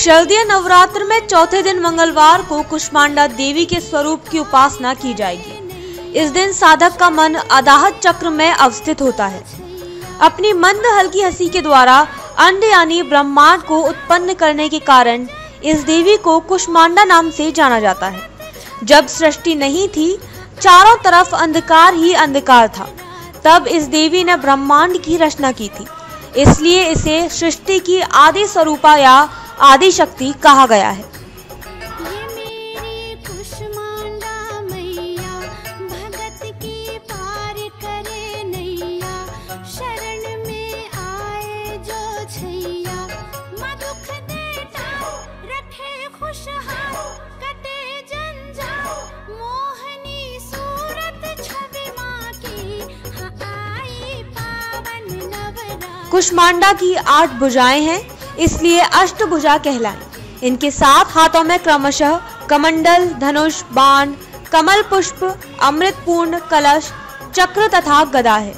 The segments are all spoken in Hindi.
शारदीय नवरात्र में चौथे दिन मंगलवार को कुष्मांडा देवी के स्वरूप की उपासना की जाएगी। इस दिन साधक का मन अदाहत चक्र में अवस्थित होता है। अपनी मंद हल्की हंसी के द्वारा अंड यानी ब्रह्मांड को उत्पन्न करने के कारण इस देवी को कुष्मांडा नाम से जाना जाता है। जब सृष्टि नहीं थी, चारों तरफ अंधकार ही अंधकार था, तब इस देवी ने ब्रह्मांड की रचना की थी। इसलिए इसे सृष्टि की आदि स्वरूपा या आदि शक्ति कहा गया है। कुष्मांडा की 8 भुजाएं हैं, इसलिए अष्टभुजा कहलाए। इनके 7 हाथों में क्रमशः कमंडल, धनुष, बाण, कमल पुष्प, अमृतपूर्ण, कलश, चक्र तथा गदा है।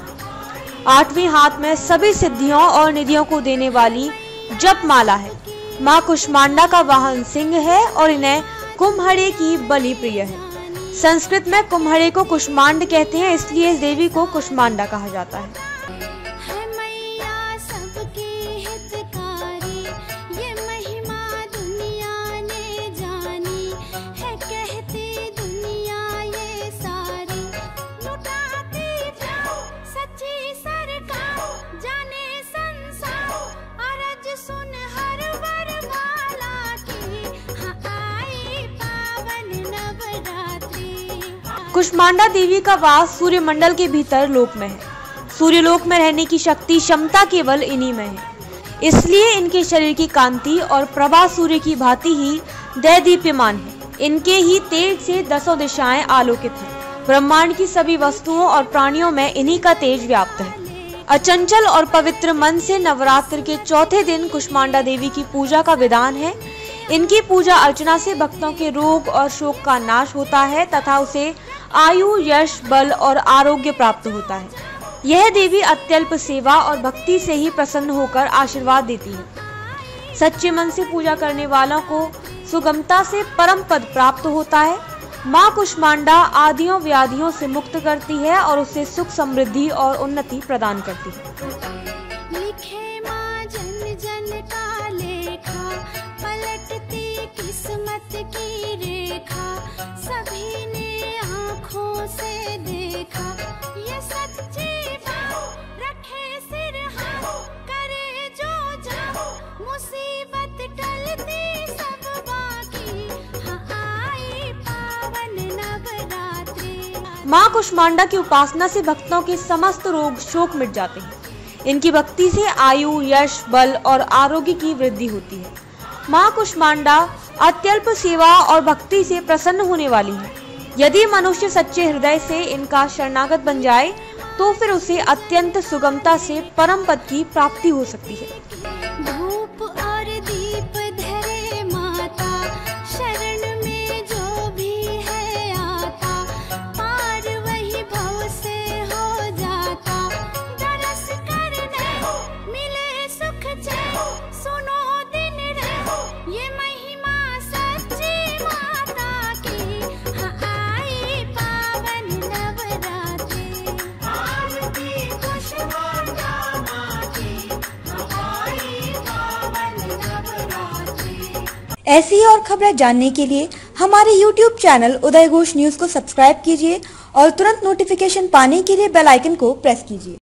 8वें हाथ में सभी सिद्धियों और निधियों को देने वाली जप माला है। माँ कुष्मांडा का वाहन सिंह है और इन्हें कुम्हड़े की बलि प्रिय है। संस्कृत में कुम्हड़े को कुष्मांड कहते हैं, इसलिए इस देवी को कुष्मांडा कहा जाता है। कुष्मांडा देवी का वास सूर्यमंडल के भीतर लोक में है। सूर्यलोक में रहने की शक्ति क्षमता केवल इन्हीं में है, इसलिए इनके शरीर की कांति और प्रभा सूर्य की भांति ही दैदीप्यमान है। इनके ही तेज से 10 दिशाएं आलोकित हैं। ब्रह्मांड की सभी वस्तुओं और प्राणियों में इन्हीं का तेज व्याप्त है। अचंचल और पवित्र मन से नवरात्र के चौथे दिन कुष्मांडा देवी की पूजा का विधान है। इनकी पूजा अर्चना से भक्तों के रोग और शोक का नाश होता है तथा उसे आयु, यश, बल और आरोग्य प्राप्त होता है। यह देवी अत्यल्प सेवा और भक्ति से ही प्रसन्न होकर आशीर्वाद देती है। सच्चे मन से पूजा करने वालों को सुगमता से परम पद प्राप्त होता है। माँ कुष्मांडा आदियों व्याधियों से मुक्त करती है और उसे सुख, समृद्धि और उन्नति प्रदान करती है। किस्मत की रेखा सभी ने आँखों से देखा, ये सच्ची बात रखे सिर हाँ, करे जो जाओ मुसीबत टलती सब बाकी, हाँ आई पावन नवरात्रि। माँ कुष्मांडा की उपासना से भक्तों के समस्त रोग शोक मिट जाते हैं। इनकी भक्ति से आयु, यश, बल और आरोग्य की वृद्धि होती है। माँ कुष्मांडा अत्यल्प सेवा और भक्ति से प्रसन्न होने वाली है। यदि मनुष्य सच्चे हृदय से इनका शरणागत बन जाए तो फिर उसे अत्यंत सुगमता से परम पद की प्राप्ति हो सकती है। धूप और दीप धरे माता, शरण में जो भी है आता, पार वही भव से हो जाता, दरस करने मिले सुख चैन, सुनो दिन रहो ये महिमा सच्ची माता की, हाँ आई पावन नवरात्रि। आरती कुष्मांडा माँ की, हाँ आई पावन नवरात्रि। ऐसी और खबरें जानने के लिए हमारे YouTube चैनल उदय घोष न्यूज को सब्सक्राइब कीजिए और तुरंत नोटिफिकेशन पाने के लिए बेल आइकन को प्रेस कीजिए।